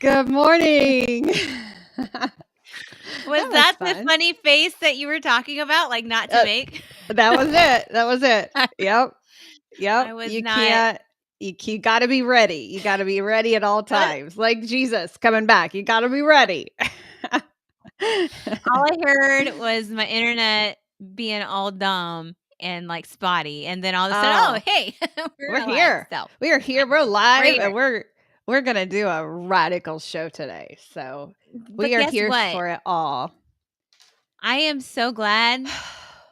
Good morning. Was That was that the fun. funny face that you were talking about, like, not to make? That was it. That was it. Yep. I Yep. was You not can't you gotta be ready. You gotta be ready at all times. Like Jesus coming back. You gotta be ready. all I heard was my internet being all dumb and, like, spotty, and then all of a sudden, "Oh, Oh, hey, we're we're alive." here. So, We are here. We're live we're and here. we're gonna do a radical show today. So But we are guess here what? for it all. I am so glad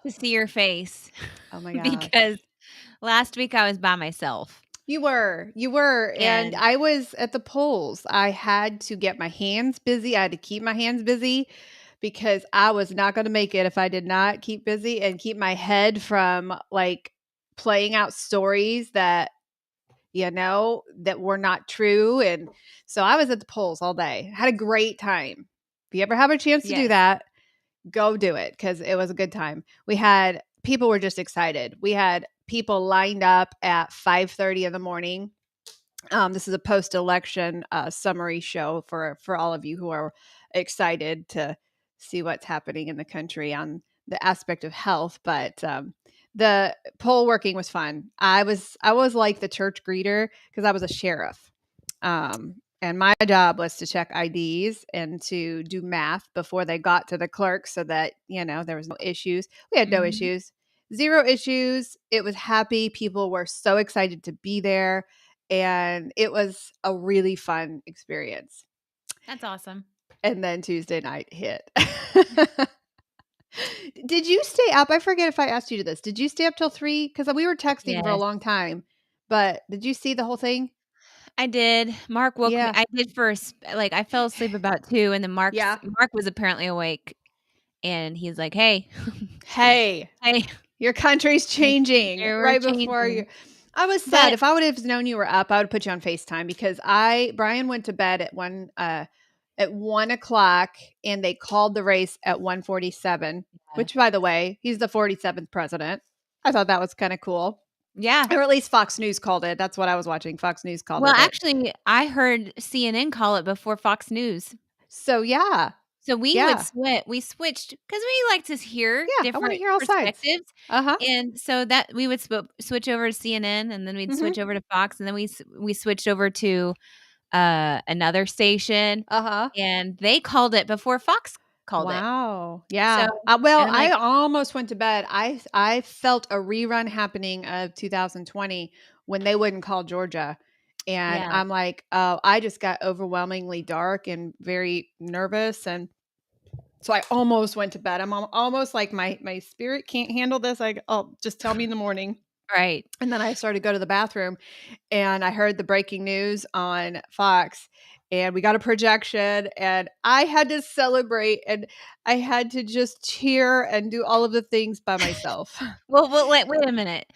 to see your face Oh my gosh. because last week I was by myself, You were, and and I was at the polls. I had to get my hands busy. I had to keep my hands busy because I was not going to make it if I did not keep busy and keep my head from like playing out stories that that were not true. And so I was at the polls all day. Had a great time. If you ever have a chance to do yes. that, go do it because it was a good time. We had people were just excited. We had people lined up at 5:30 in the morning. This is a post-election summary show for all of you who are excited to see what's happening in the country on the aspect of health. But the poll working was fun. I was like the church greeter because I was a sheriff. And my job was to check IDs and to do math before they got to the clerk so that, there was no issues. We had no Mhm. issues, zero issues. It was happy. People were so excited to be there. And it was a really fun experience. That's awesome. And then Tuesday night hit. Did you stay up? I forget if I asked you to this. Did you stay up till 3? Because we were texting for a Yes. long time. But did you see the whole thing? I did. Mark woke me Yeah. I did first like, I fell asleep about 2, and then Yeah. Mark was apparently awake, and he's like, "Hey, Hey, hey, your country's changing we're right before you. changing." I was sad. But If I would have known you were up, I would put you on FaceTime because Brian went to bed at 1 o'clock and they called the race at 1:47, which by the way, he's the 47th president. I thought that was kind of cool. yeah. Or at least Fox News called it. That's what I was watching. Fox News called Well, it. But actually, I heard CNN call it before Fox News. so yeah. So Yeah. we switched because we like to hear Yeah. I want to different hear all sides. perspectives, Uh-huh. and so that we would switch over to CNN, and then we'd Mhm. switch over to Fox, and then we switched over to, another station, Uh-huh. and they called it before Fox called it. Wow. So Yeah. Well, and I'm I like, almost went to bed. I felt a rerun happening of 2020 when they wouldn't call Georgia. And yeah. I'm like, oh, I just got overwhelmingly dark and very nervous. And so I almost went to bed. I'm almost like my spirit can't handle this. Oh, just tell me in the morning. Right. And then I started to go to the bathroom and I heard the breaking news on Fox and we got a projection and I had to celebrate and I had to just cheer and do all of the things by myself. Well, wait a minute.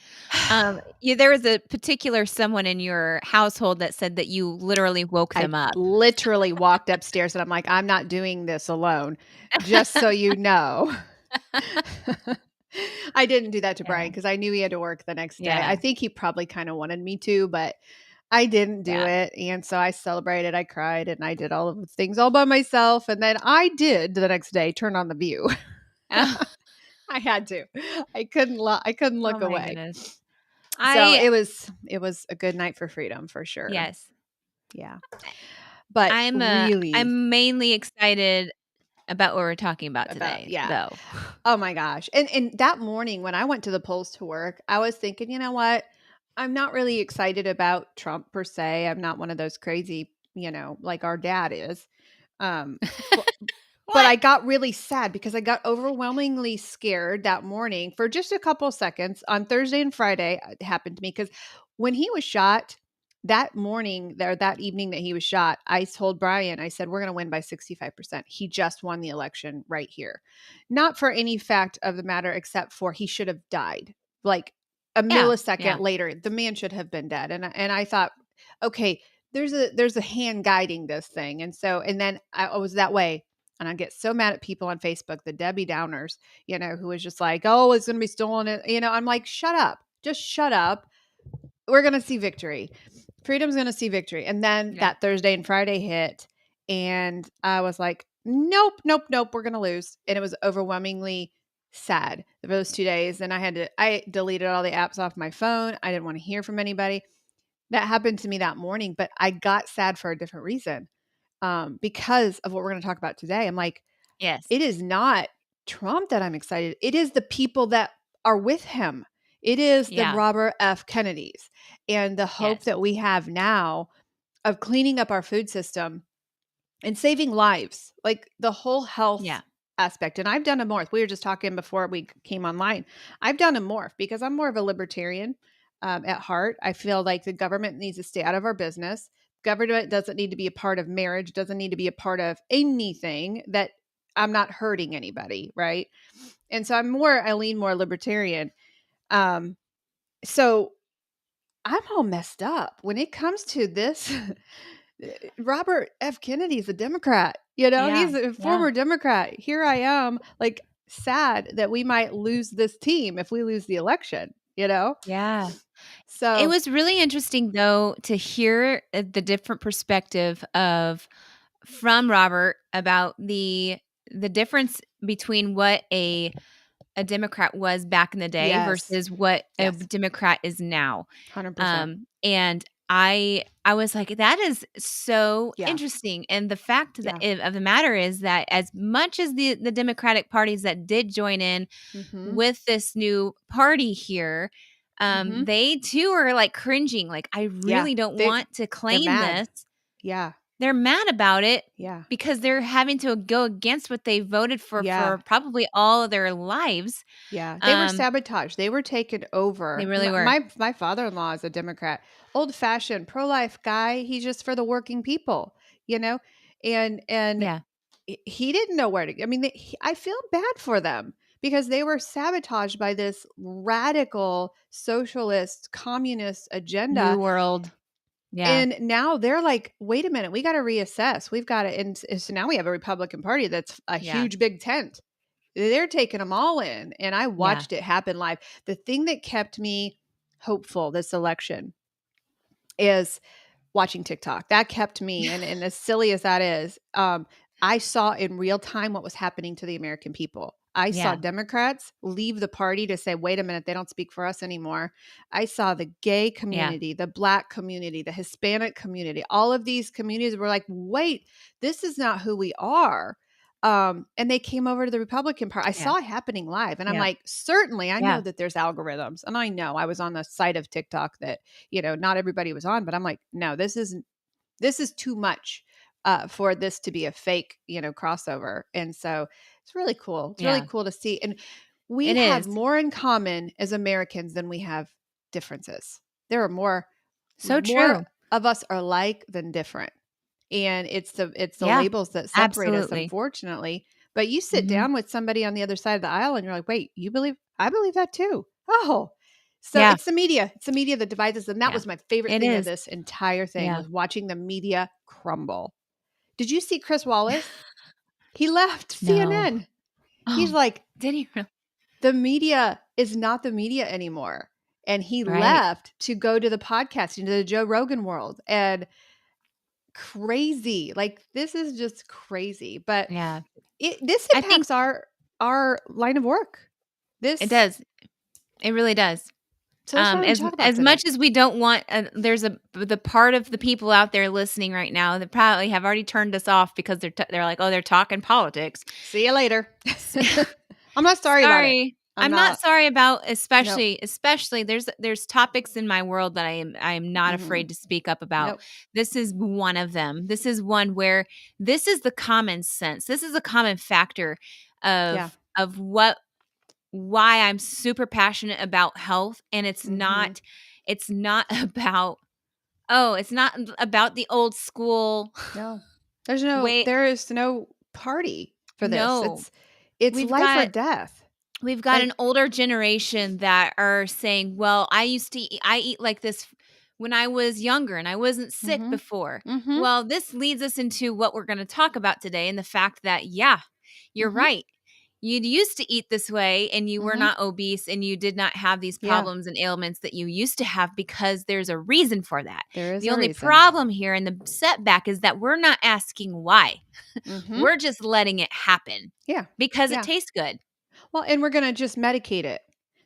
There was a particular someone in your household that said that you literally woke I them up. literally walked upstairs and I'm like, I'm not doing this alone, just so you know. I didn't do that to Yeah. Brian because I knew he had to work the next day. I Yeah. think he probably kind of wanted me to, but I didn't do Yeah. it. And so I celebrated, I cried, and I did all of the things all by myself. And then I did the next day turn on the view. Oh, I had to. I couldn't oh look my away. goodness. So I it was a good night for freedom for sure. yes. Yeah. But really I'm mainly excited about what we're talking about about today, yeah. though. Oh my gosh. And that morning when I went to the polls to work, I was thinking, you know what? I'm not really excited about Trump per se. I'm not one of those crazy, like our dad is. Um, but, but What? I got really sad because I got overwhelmingly scared that morning for just a couple of seconds on Thursday and Friday. It happened to me because when he was shot that morning there, that evening that he was shot, I told Brian, I said, we're going to win by 65%. He just won the election right here. Not for any fact of the matter, except for he should have died. Like a Yeah, millisecond yeah. later, the man should have been dead. And I thought, okay, there's a hand guiding this thing. And then I was that way. And I get so mad at people on Facebook, the Debbie Downers, who was just like, oh, it's going to be stolen. I'm like, shut up. Just shut up. We're going to see victory. Freedom's going to see victory. And then Yeah. that Thursday and Friday hit. And I was like, nope, nope, nope, we're going to lose. And it was overwhelmingly sad for those 2 days. And I deleted all the apps off my phone. I didn't want to hear from anybody. That happened to me that morning, but I got sad for a different reason, because of what we're going to talk about today. I'm like, Yes. it is not Trump that I'm excited. It is the people that are with him. It is the Yeah. Robert F. Kennedys and the hope Yes. that we have now of cleaning up our food system and saving lives, like the whole health Yeah. aspect. And I've done a morph. We were just talking before we came online. I've done a morph because I'm more of a libertarian, at heart. I feel like the government needs to stay out of our business. Government doesn't need to be a part of marriage, doesn't need to be a part of anything that I'm not hurting anybody, right? And so I lean more libertarian. Um, so I'm all messed up when it comes to this. Robert F. Kennedy is a Democrat. Yeah. He's a Yeah. former Democrat. Here I am, like, sad that we might lose this team if we lose the election, you know? Yeah. It So, was really interesting though to hear the different perspective of from Robert about the difference between what a Democrat was back in the day yes, versus what a yes, Democrat is now. 100%. And I was like, that is so Yeah, interesting. And the fact that yeah. of the matter is that as much as the Democratic parties that did join in Mhm, with this new party here, mhm. they too are like cringing. Like, I Yeah, really don't they want to they're claim mad. this. Yeah, They're mad about it yeah, because they're having to go against what they voted yeah. for probably all of their lives. Yeah, they were Um, sabotaged. They were taken they over. really My were. my father-in-law is a Democrat, old-fashioned pro-life guy. He's just for the working people, you know? And Yeah. he didn't know where to. I mean, I feel bad for them because they were sabotaged by this radical socialist communist New agenda. World. Yeah. And now they're like, wait a minute, we got to reassess. We've got to, and so now we have a Republican Party that's a Yeah. huge big tent. They're taking them all in, and I Yeah. watched it happen live. The thing that kept me hopeful this election is watching TikTok. That kept me, and as silly as that is, I saw in real time what was happening to the American people. I saw Yeah. Democrats leave the party to say, wait a minute, they don't speak for us anymore. I saw the gay Yeah. community, the Black community, the Hispanic community, all of these communities were like, wait, this is not who we are. And they came over to the Republican Party. I Yeah. saw it happening live. And I'm Yeah. like, certainly, I know Yeah. that there's algorithms. And I know I was on the site of TikTok that, not everybody was on, but I'm like, no, this is too much, for this to be a fake, crossover. And so it's really cool. It's really Yeah. cool to see. And we It have is. more in common as Americans than we have differences. There are So more true. of us are like than different. And it's the Yeah. labels that separate us, Absolutely. unfortunately. But you sit Mhm. down with somebody on the other side of the aisle and you're like, wait, I believe that too. Oh, so Yeah. it's the media. It's the media that divides us. And that Yeah. was my favorite It thing of is. this entire thing Yeah. was watching the media crumble. Did you see Chris Wallace? He left No. CNN. He's Oh, like, did he really? the media is not the media anymore. And he Right. left to go to the podcast, into the Joe Rogan world. And crazy. Like, this is just crazy. But Yeah. this I think impacts our line of work. it This does. It really does. so that's what we're gonna talk about As today. much as we don't want there's the part of the people out there listening right now that probably have already turned us off because they're like, "Oh, they're talking politics." See you later. I'm not sorry about it. Sorry. I'm I'm not not. sorry about Nope. especially there's topics in my world that I am not Mhm. afraid to speak up about. Nope. This is one of them. This is one where this is the common sense. This is a common factor Yeah. of what why I'm super passionate about health, and Mhm. it's not about oh, it's not about the old school No. way. There is no party for this. No. It's We've life or got death. We've got an Like, older generation that are saying, "Well, I eat like this when I was younger and I wasn't sick mhm. before." Mhm. Well, this leads us into what we're gonna talk about today and the fact that, yeah, you're Mhm. right. you used to eat this way and you were Mhm. not obese and you did not have these Yeah, problems and ailments that you used to have because there's a reason for that. there is The a only reason. problem here and the setback is that we're not asking why. Mhm. We're just letting it happen Yeah. because it Yeah. tastes good. Well, and we're gonna just medicate it.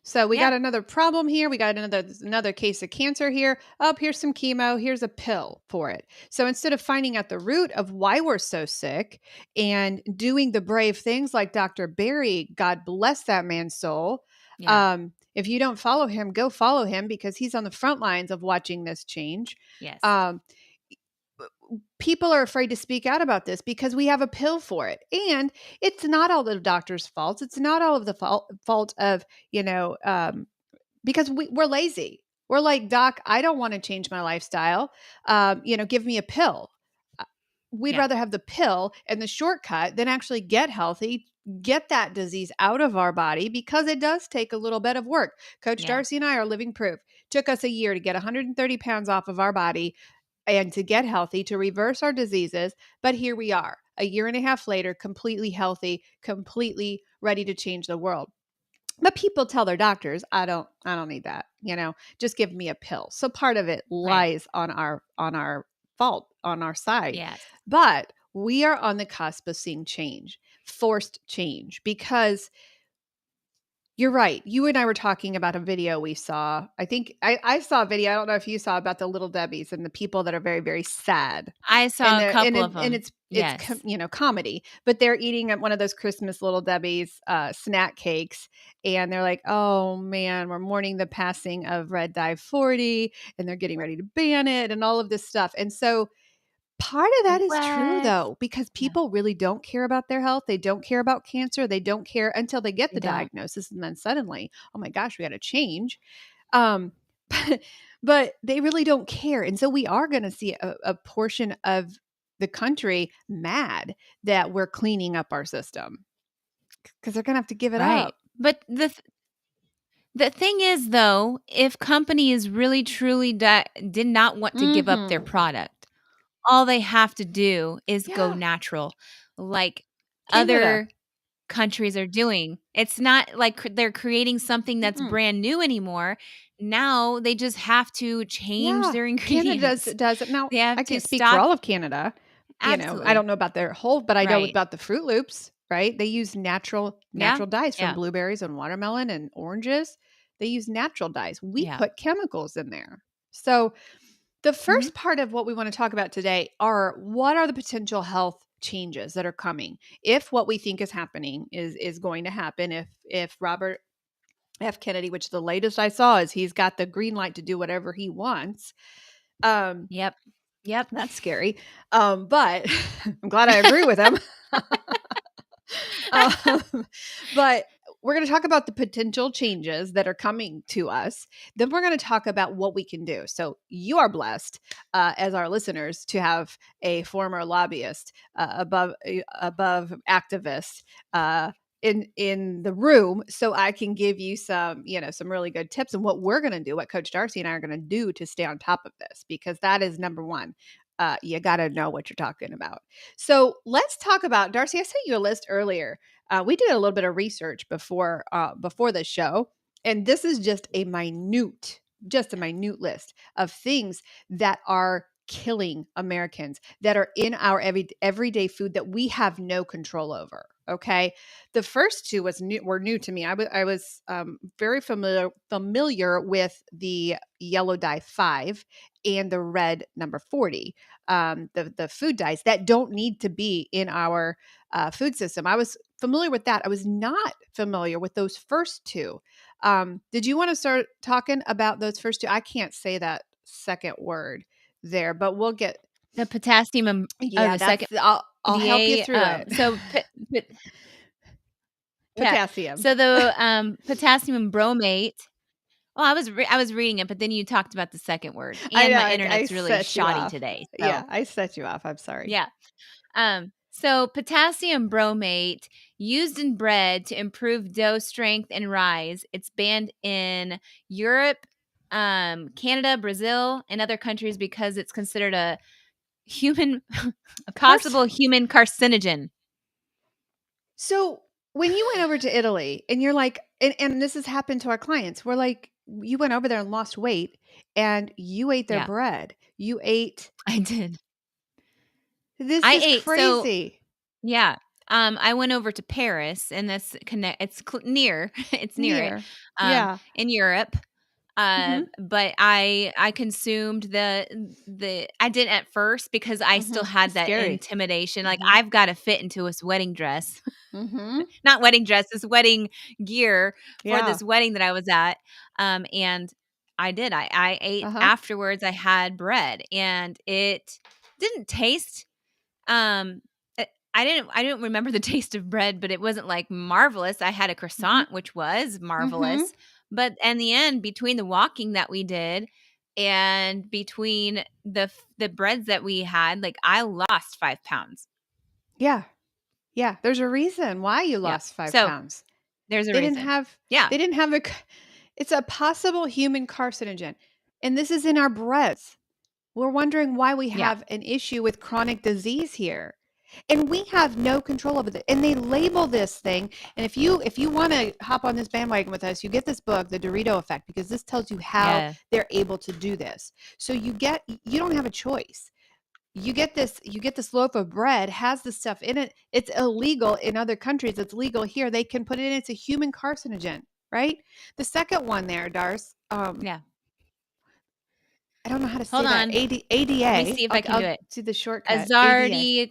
So we got Yep. another problem here. We got another case of cancer here. Up here's some chemo. Here's a pill for it. So instead of finding out the root of why we're so sick and doing the brave things like Dr. Barry, God bless that man's soul. Yeah. If you don't follow him, go follow him because he's on the front lines of watching this change. Yes. Um, People are afraid to speak out about this because we have a pill for it. And it's not all the doctor's faults. It's not all of the fault of, because we're lazy. We're like, Doc, I don't want to change my lifestyle. Give me a pill. Uh, We'd Yeah. rather have the pill and the shortcut than actually get healthy, get that disease out of our body because it does take a little bit of work. Coach Yeah. Darcy and I are living proof. Took us a year to get 130 pounds off of our body and to get healthy, to reverse our diseases. But here we are, a year and a half later, completely healthy, completely ready to change the world. But people tell their doctors, I don't need that. Just give me a pill. So part of it Right. lies on our fault, on our side. Yes. But we are on the cusp of seeing change, forced change, because you're right. You and I were talking about a video we saw. I think I saw a video. I don't know if you saw, about the little Debbies and the people that are very, very sad. I And saw a they're and couple it, of and them. it's Yes. comedy, but they're eating at one of those Christmas little Debbie's snack cakes, and they're like, "Oh man, we're mourning the passing of Red Dye 40, and they're getting ready to ban it, and all of this stuff." And so part of that is true What? though, because Yeah. people really don't care about their health. They don't care about cancer. They don't care until they get They the don't. diagnosis, and then suddenly, oh my gosh, we got to change. Um, but they really don't care. And so we are going to see a portion of the country mad that we're cleaning up our system because they're going to have to give it Right. up. But the thing is, though, if companies really truly did not want to give up their Hmm. product, all they have to do is go Yeah. natural, like Canada. other countries are doing. It's not like they're creating something that's Mm-mm. brand new anymore. Now they just have to change Yeah. their Canada does, ingredients. does it. Now, They have I to can't speak for stop. all of Canada. I Absolutely. don't know about their whole, but I know Right. about the Fruit Loops, right? They use natural Yeah. dyes from Yeah. blueberries and watermelon and oranges. They use natural dyes. We Yeah. put chemicals in there. So the Mhm. first part of what we want to talk about today are, what are the potential health changes that are coming if what we think is happening is going to happen, if Robert F. Kennedy, which the latest I saw is he's got the green light to do whatever he wants. Um, Yep. Yep. that's scary. But I'm glad I agree with him. um, but we're going to talk about the potential changes that are coming to us. Then we're going to talk about what we can do. So you are blessed, as our listeners, to have a former lobbyist, above activist, in the room, so I can give you some really good tips and what we're going to do, what Coach Darcy and I are going to do to stay on top of this, because that is number one. You got to know what you're talking about. So let's talk about, Darcy. I sent you a list earlier. We did a little bit of research before the show, and this is just a minute list of things that are killing Americans, that are in our everyday food that we have no control over. Okay, the first two were new to me. I was very familiar with the yellow dye 5 and the red number 40, the food dyes that don't need to be in our food system. I was familiar with that. I was not familiar with those first two. Did you want to start talking about those first two? I can't say that second word there, but we'll get. The potassium and Yeah, the second I'll help you PDA. through it. So yeah. Potassium. So the potassium bromate. Well, I was reading it, but then you talked about the second word, I and know my I internet's really set you shoddy off. today. Yeah, So I set you off. I'm sorry. yeah. So potassium bromate used in bread to improve dough strength and rise. It's banned in Europe, Canada, Brazil, and other countries because it's considered a human, a Cars. possible human carcinogen. So when you went over to Italy and you're like, and this has happened to our clients, we're like, you went over there and lost weight and you ate their Yeah, bread. You ate, I did. this I is ate so crazy. yeah. I went over to Paris, and that's connect. It's near. It's near it. Near. Yeah. In Europe. Mhm. But I consumed the I didn't at first because I still Mhm. had It's that scary. intimidation. Like, Mhm. I've got to fit into this wedding dress. Mhm. Not wedding dress, this wedding gear for Yeah. this wedding that I was at. And I did. I ate Uh-huh. afterwards. I had bread, and it didn't taste um, I didn't remember the taste of bread, but it wasn't, like, marvelous. I had a Mhm. croissant, which was Mhm. marvelous, but in the end, between the walking that we did and between the breads that we had, like, I lost 5 pounds. Yeah. Yeah. There's a reason why you Yeah. lost 5 So, pounds. there's a They didn't reason. have Yeah. they didn't have it's a possible human carcinogen. And this is in our breads. We're wondering why we Yeah. have an issue with chronic disease here. And we have no control over it. And they label this thing. And if you want to hop on this bandwagon with us, you get this book, The Dorito Effect, because this tells you how Yeah. they're able to do this. So you don't have a choice. You get this loaf of bread has the stuff in it. It's illegal in other countries. It's legal here. They can put it in. It's a human carcinogen, right? The second one there, Darce. Yeah. I don't know how to Hold say that. on. Let me ADA. see if I can do I'll it. do the shortcut. ADA. Azardi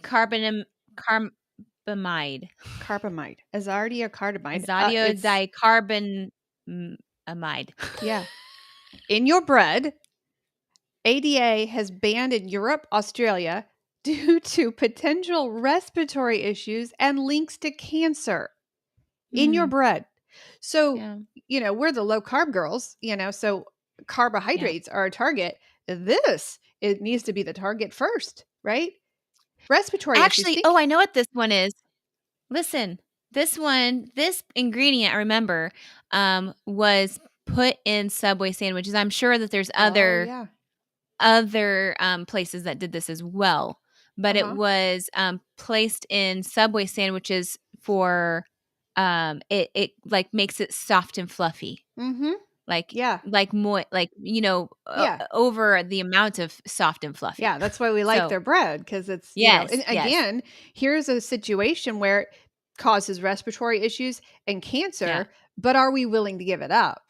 carbamide. Carbamide. Azardia carbamide. Azadio It's amide. yeah. In your bread, ADA has banned in Europe, Australia due to potential respiratory issues and links to cancer in your Mm, bread. So, yeah. we're the low carb girls, so Yeah. carbohydrates are a target. This, it needs to be the target first, right? Respiratory issues. Actually, I know what this one is. Listen, this ingredient, I remember, was put in Subway sandwiches. I'm sure that there's Oh, yeah. other, places that did this as well, but it Uh-huh. was, placed in Subway sandwiches for, it, like, makes it soft and fluffy, Mhm. like Yeah. like, Yeah. over the amount of soft and fluffy. Yeah, that's why we like So, their bread because it's, yes, and yes. again, here's a situation where it causes respiratory issues and Yeah, cancer, but are we willing to give it up?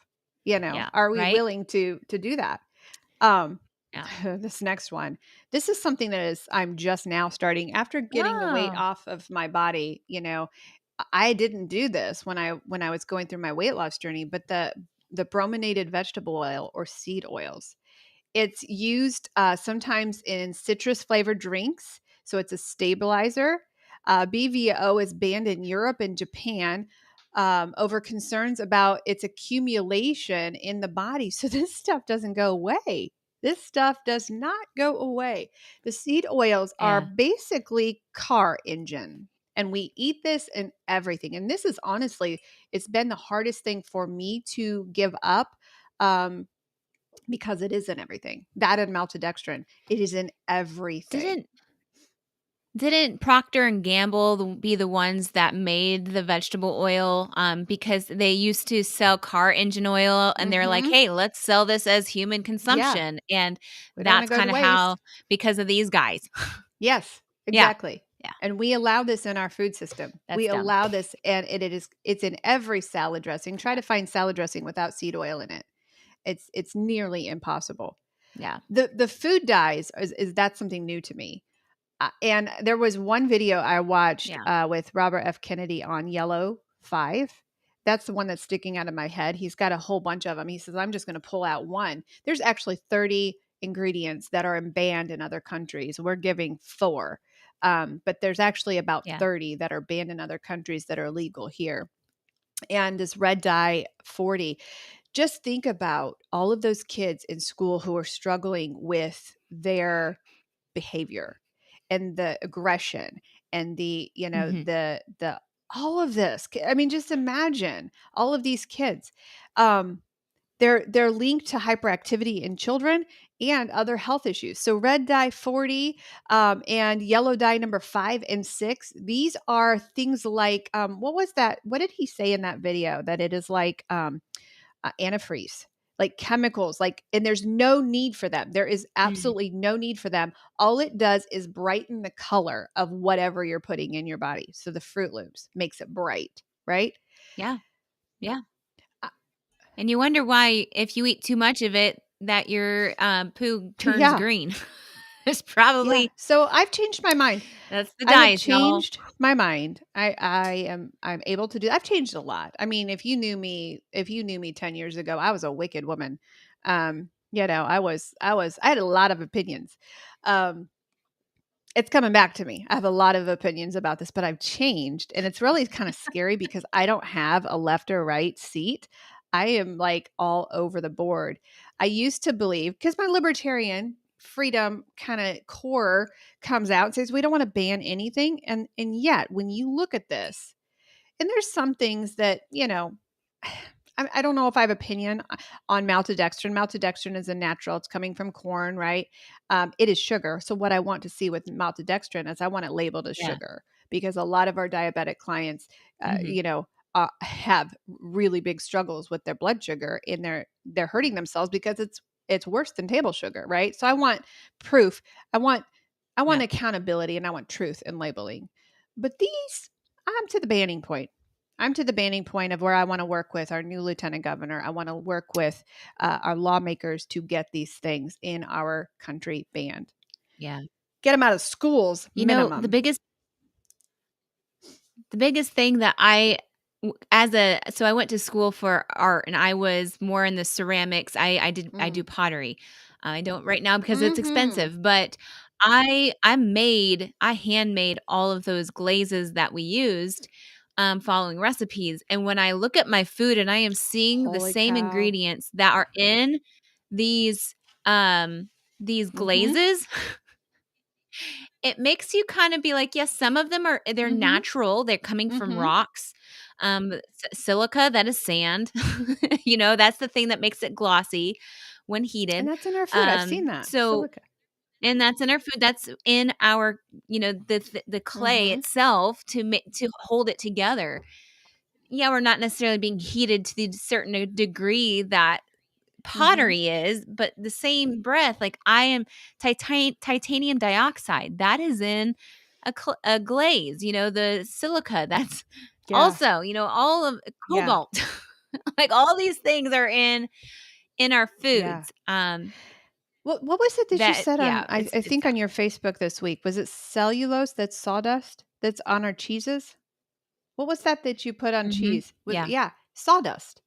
yeah, Are we right? willing to do that? Um, Yeah. this next one. This is something that is I'm just now starting after getting the weight Oh, off of my body, I didn't do this when I was going through my weight loss journey, but the brominated vegetable oil or seed oils. It's used sometimes in citrus flavored drinks, so it's a stabilizer. BVO is banned in Europe and Japan over concerns about its accumulation in the body. So this stuff doesn't go away. This stuff does not go away. The seed oils are yeah. basically car engine. And we eat this in everything. And this is honestly, it's been the hardest thing for me to give up. Um, because it is in everything. That and maltodextrin, it is in everything. Didn't Didn't Procter and Gamble be the ones that made the vegetable oil? Because they used to sell car engine oil, and they're like, Mhm. "Hey, let's sell this as human Yeah, consumption," and we don't wanna that's go to kinda waste. how because of these guys. Yes, Yeah, exactly. yeah, And we allow this in our food system. that's We dumb. allow this and it's in every salad dressing. Try Yeah, to find salad dressing without seed oil in it. It's nearly impossible. yeah, The food dyes is that's something new to me. And there was one video I watched yeah, with Robert F. Kennedy on Yellow 5. That's the one that's sticking out of my head. He's got a whole bunch of them. He says, I'm just going to pull out one. There's actually 30 ingredients that are banned in other countries. We're giving four. But there's actually about yeah. 30 that are banned in other countries that are legal here. And this red dye 40, just think about all of those kids in school who are struggling with their behavior and the aggression and Mhm. the all of this. I mean, just imagine all of these kids. Um, they're linked to hyperactivity in children and other health issues. So red dye 40 and yellow dye number 5 and 6, these are things like what was that? What did he say in that video? That it is like antifreeze, like chemicals, like, and there's no need for them. There is Mhm. absolutely no need for them. All it does is brighten the color of whatever you're putting in your body. So the Fruit Loops makes it bright, right? Yeah. Yeah. Uh, And you wonder why, if you eat too much of it, that your poo turns yeah. green. It's Yeah. probably So I've changed my mind. that's the I have dyes, y'all. changed my mind. I'm able to do. I've changed a lot. I mean, if you knew me 10 years ago, I was a wicked woman. I had a lot of opinions. Um it's coming back to me. I have a lot of opinions about this, but I've changed, and it's really kind of scary because I don't have a left or right seat. I am like all over the board. I used to believe, because my libertarian freedom kind of core comes out and says we don't want to ban anything, and yet when you look at this, and there's some things that, I don't know if I have opinion on maltodextrin. Maltodextrin is a natural. It's coming from corn, right? It is sugar. So what I want to see with maltodextrin is I want it labeled as Yeah. sugar, because a lot of our diabetic clients, Mhm. have really big struggles with their blood sugar, and they're hurting themselves because it's worse than table sugar, right? So I want proof. I want I want Yeah. accountability, and I want truth in labeling. But these, I'm to the banning point. I'm to the banning point of where I want to work with our new lieutenant governor. I want to work with our lawmakers to get these things in our country banned. Yeah. Get them out of schools, You know, the minimum. biggest the biggest thing that I as a so I went to school for art, and I was more in the ceramics. I do Mm. pottery. I don't right now because it's Hmm. expensive, but I handmade all of those glazes that we used, following recipes. And when I look at my food and I am seeing the Holy same cow. ingredients that are in these these Hmm. glazes, it makes you kinda be like, yes, some of them they're Hmm. natural, they're coming from Hmm. rocks. Silica, that is sand. That's the thing that makes it glossy when And heated. that's in our food. I've seen that. So Silica. and that's in our food, that's in our the clay Hmm. itself to hold it together. Yeah, we're not necessarily being heated to the certain degree that Hmm. pottery is, but the same breath, like I am titanium dioxide, that is in a glaze, the silica, that's Yeah. also, all of Yeah. cobalt, like all these things are in our Yeah. foods. What was it that you That said on, yeah, I it's think on your Facebook this week? Was it cellulose that's sawdust that's on our cheeses? What was that you put on mhm, cheese? yeah. Yeah, sawdust.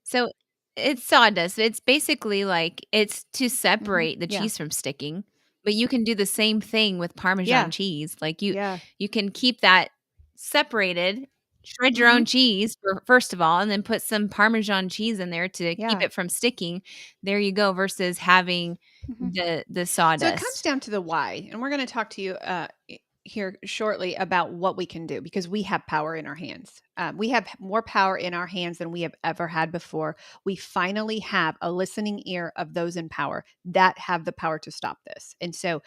So it's sawdust. It's basically like it's to Mhm. separate the Yeah. cheese from sticking, but you can do the same thing with Parmesan Yeah. cheese. Like Yeah. you can keep that separated, shred your Mhm. own cheese first of all, and then put some Parmesan cheese in there to keep Yeah. it from sticking. There you go. Versus having Mhm. the So it comes sawdust. down to the why, and we're going to talk to you here shortly about what we can do, because we have power in our hands. We have more power in our hands than we have ever had before. We finally have a listening ear of those in power that have the power to stop this, and so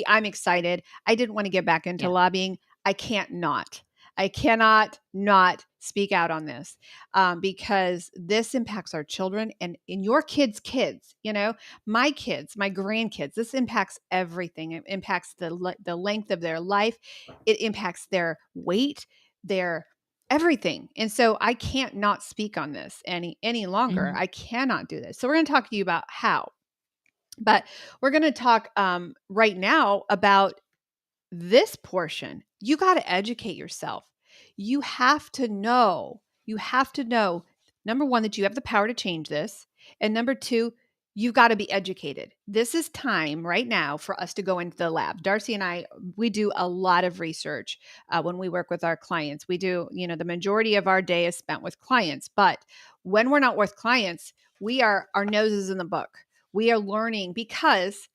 I'm excited. I didn't want to get back into Yeah. lobbying. I can't not. I cannot not speak out on this, because this impacts our children and in your kids' kids. My kids, my grandkids, this impacts everything. It impacts the length of their life. It impacts their weight, their everything. And so I can't not speak on this any longer. Mhm. I cannot do this. So we're going to talk to you about how. But we're going to talk right now about this portion. You got to educate yourself. You have to know, number one, that you have the power to change this. And number two, you've got to be educated. This is time right now for us to go into the lab. Darcy and I, we do a lot of research when we work with our clients. We do, the majority of our day is spent with clients. But when we're not with clients, our noses in the book. We are learning because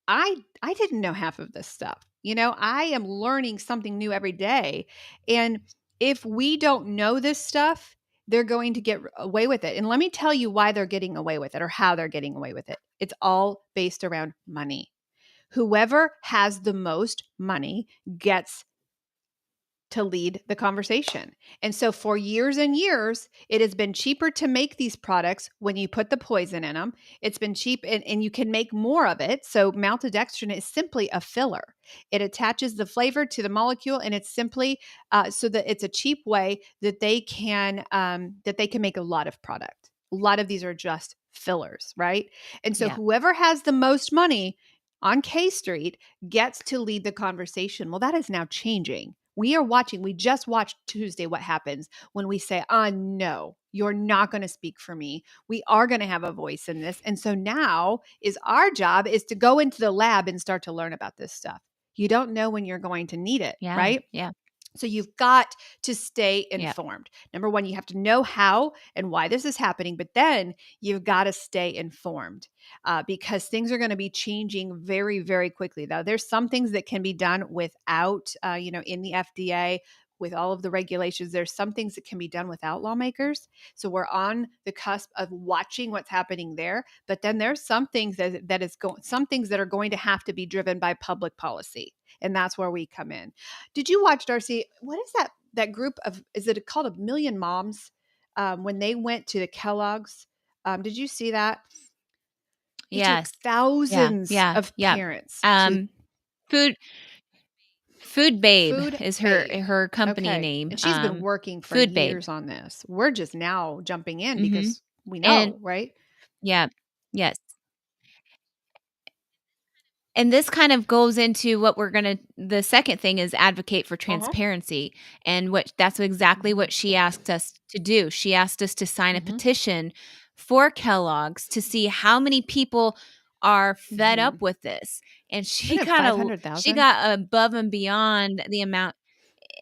I didn't know half of this stuff. I am learning something new every day. And if we don't know this stuff, they're going to get away with it. And let me tell you why they're getting away with it or how they're getting away with it. It's all based around money. Whoever has the most money gets to lead the conversation. And so for years and years, it has been cheaper to make these products when you put the poison in them. It's been cheap and you can make more of it. So maltodextrin is simply a filler. It attaches the flavor to the molecule and it's simply so that it's a cheap way that they can make a lot of product. A lot of these are just fillers, right? And so Yeah. whoever has the most money on K Street gets to lead the conversation. Well, that is now changing. We just watched Tuesday what happens when we say, no, you're not going to speak for me. We are going to have a voice in this. And so now is our job is to go into the lab and start to learn about this stuff. You don't know when you're going to need it, Yeah. right? Yeah. So you've got to stay Yeah. informed. Number one, you have to know how and why this is happening, but then you've got to stay informed because things are going to be changing very, very quickly. Now, there's some things that can be done without, in the FDA with all of the regulations. There's some things that can be done without lawmakers. So we're on the cusp of watching what's happening there. But then there's some things some things that are going to have to be driven by public policy, and that's where we come in. Did you watch, Darcy? What is that group of? Is it called A Million Moms? When they went to the Kellogg's, did you see that? It took Yes. Yeah. thousands Yeah. of Yeah. parents to Food Food Babe Food is Babe. her company Okay, name. and she's been working for Food Babe. years on this. We're just now jumping in Mhm. because we And know, right? yeah. Yes. And this kind of goes into what the second thing is advocate for Uh-huh. transparency. And that's exactly Mhm. what she asked us to do. She asked us to sign a Mhm. petition for Kellogg's to see how many people are fed up Mhm. with this. And Isn't it 500,000? got above and beyond the amount.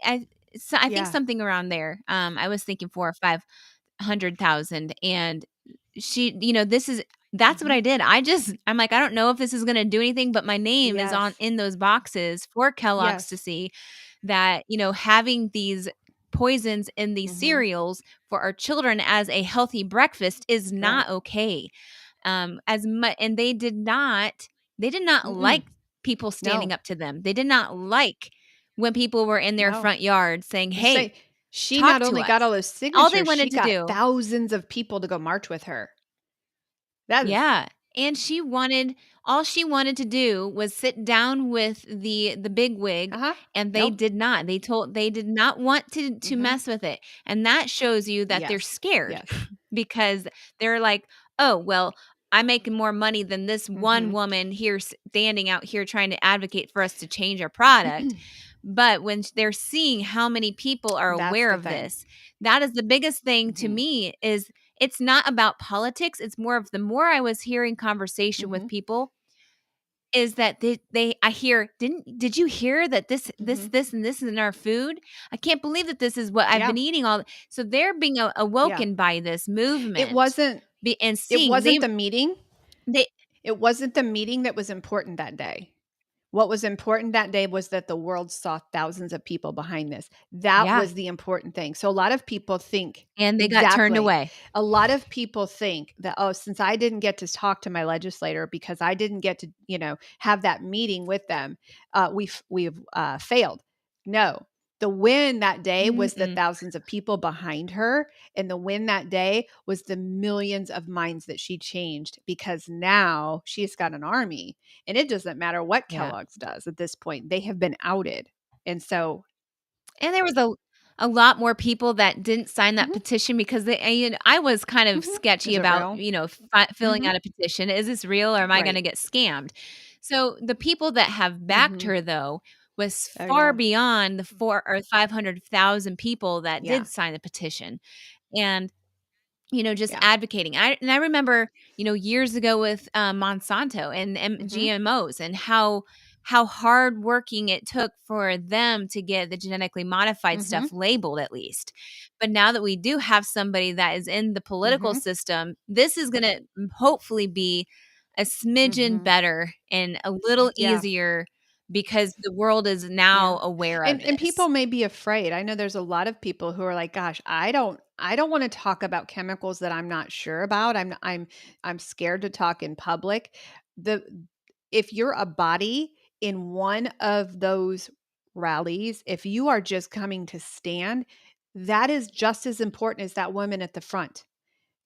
I I think Yeah. something around there. I was thinking 4 or 500,000, and this is that's what Mhm. I did. I'm like, I don't know if this is gonna do anything, but my name is on Yes. in those boxes for Kellogg's to Yes. see that, having these poisons in these Mhm. cereals for our children as a healthy breakfast is Right. not okay. As much and they did not Mm-mm. like people standing No. up to them. They did not like when people were in their No. front yard saying, Just "Hey, say she talk not to only got all us." those All they signatures, wanted she to got do. thousands of people to go march with her. That is Yeah, and all she wanted to do was sit down with the big wig, uh-huh. and they Nope. did not. They did not want to Mhm. mess with it, and that shows you that they're Yes. scared Yes. because they're like, "Oh, well, I'm making more money than this one Mhm. woman here standing out here trying to advocate for us to change our product." But when they're seeing how many people are That's aware the of thing. this, that is the biggest thing to Mhm. me is it's not about politics. It's more of the more I was hearing conversation with Mhm. people is that I hear, did you hear that Mhm. and this is in our food? I can't believe that this is what I've Yeah. been eating so they're being Yeah. awoken by this It movement wasn't and it seeing wasn't the meeting. they It wasn't the meeting that was important that day. What was important that day was that the world saw thousands of people behind this. That yeah, was the important thing. So a lot of people think and they got turned exactly. away. A lot of people think that, oh, since I didn't get to talk to my legislator because I didn't get to, have that meeting with them, we've failed. No, the win that day was the Mm-mm. thousands of people behind her, and the win that day was the millions of minds that she changed because now she's got an army and it doesn't matter what Yeah. Kellogg's does at this point. They have been outed. And so, And there was a lot more people that didn't sign that mhm, petition because I was kind of mhm. sketchy Is it about, real? filling Mhm. out a petition. Is this real or am I Right. gonna get scammed? So, the people that have backed Mhm. her, though, was Oh, far yeah. beyond the 4 or 500,000 people that Yeah. did sign the petition. And just Yeah. advocating. I remember, years ago with, Monsanto and Mhm. GMOs and how hard working it took for them to get the genetically modified Mhm. stuff labeled at least. But now that we do have somebody that is in the political Mhm. system, this is gonna hopefully be a smidgen Mhm. better and a little Yeah. easier because the world is Yeah. now aware of And this. people may be afraid. I know there's a lot of people who are like, gosh, I don't I don't want to talk about chemicals that I'm not sure about. I'm scared to talk in public. The If you're a body in one of those rallies, if you are just coming to stand, that is just as important as that woman at the front.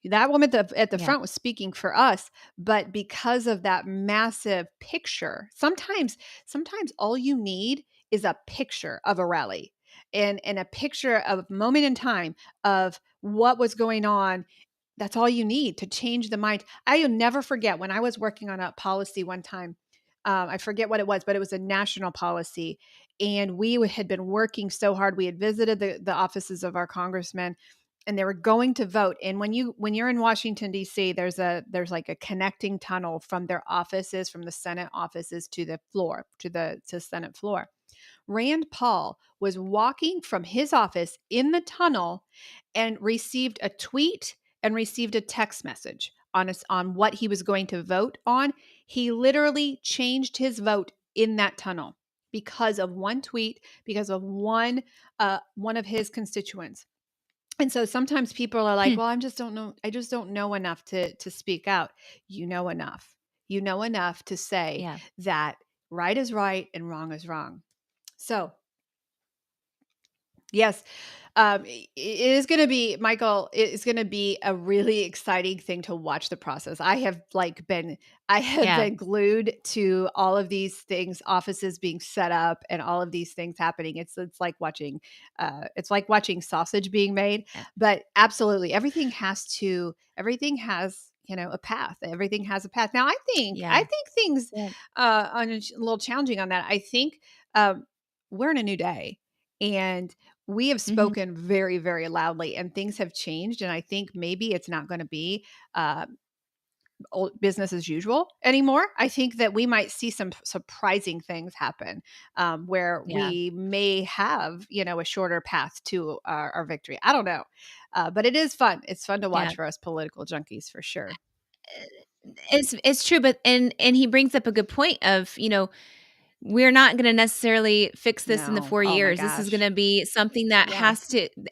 That woman at the Yeah. front was speaking for us, but because of that massive picture, sometimes all you need is a picture of a rally and a picture of moment in time of what was going on. That's all you need to change the mind. I'll never forget when I was working on a policy one time. I forget what it was, but it was a national policy. And we had been working so hard. We had visited the offices of our congressmen, and they were going to vote. And when you're in Washington D.C., there's like a connecting tunnel from their offices, from the Senate offices to the floor, to Senate floor. Rand Paul was walking from his office in the tunnel and received a tweet and received a text message on what he was going to vote on. He literally changed his vote in that tunnel because of one tweet, because of one of his constituents. And so sometimes people are like, Hmm. well, I just don't know enough to speak out. You know enough. You know enough to say Yeah. that right is right and wrong is wrong. So, yes, it is going to be, Michael, it is going to be a really exciting thing to watch the process. I have Yeah. been glued to all of these things, offices being set up and all of these things happening. It's like watching sausage being made, Yeah. but absolutely everything has, a path. Everything has a path. Now, Yeah. I think things, Yeah. on a little challenging on that. I think, we're in a new day, and we have Mhm. spoken very, very loudly, and things have changed. And I think maybe it's not going to be uh, old business as usual anymore. I think that we might see some surprising things happen, where Yeah. we may have, a shorter path to our victory. I don't know. But it is fun. It's fun to Yeah. watch for us political junkies for sure. It's true, but and he brings up a good point of, we're not gonna necessarily fix this in the No. 4 Oh my years. This is gosh. gonna be something that Yeah.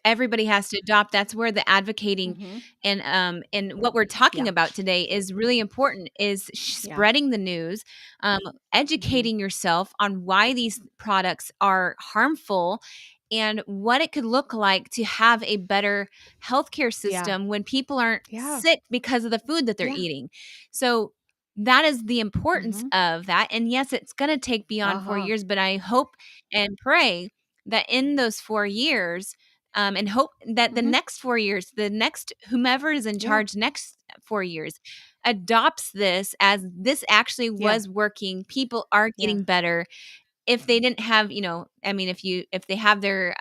everybody has to adopt. That's where the advocating Hmm. and what we're talking Yeah. about today is really important, is Yeah. spreading the news, Hmm. educating yourself on why these products are harmful and what it could look like to have a better healthcare Yeah. system when people aren't Yeah. sick because of the food that they're Yeah. eating. So that is the importance Hmm. of that, and yes, it's gonna take beyond 4 Uh-huh. years, but I hope and pray that in those 4 years, and hope that the Hmm. next 4 years, the next whomever is in Yeah. charge next 4 years adopts this as this actually Yeah. was working, people are Yeah. getting better. If they didn't have, I mean, if they have their,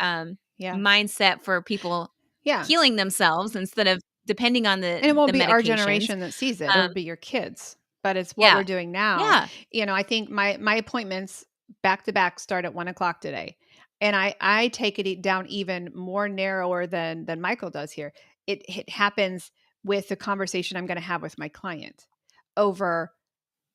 Yeah. mindset for people Yeah. healing themselves instead of depending on And it the won't be our medications, generation that sees it. um It'll be your kids. But it's what yeah, we're doing now. yeah, I think my appointments back to back start at 1 o'clock today. And I take it down even more narrower than Michael does here. It happens with the conversation I'm going to have with my client over,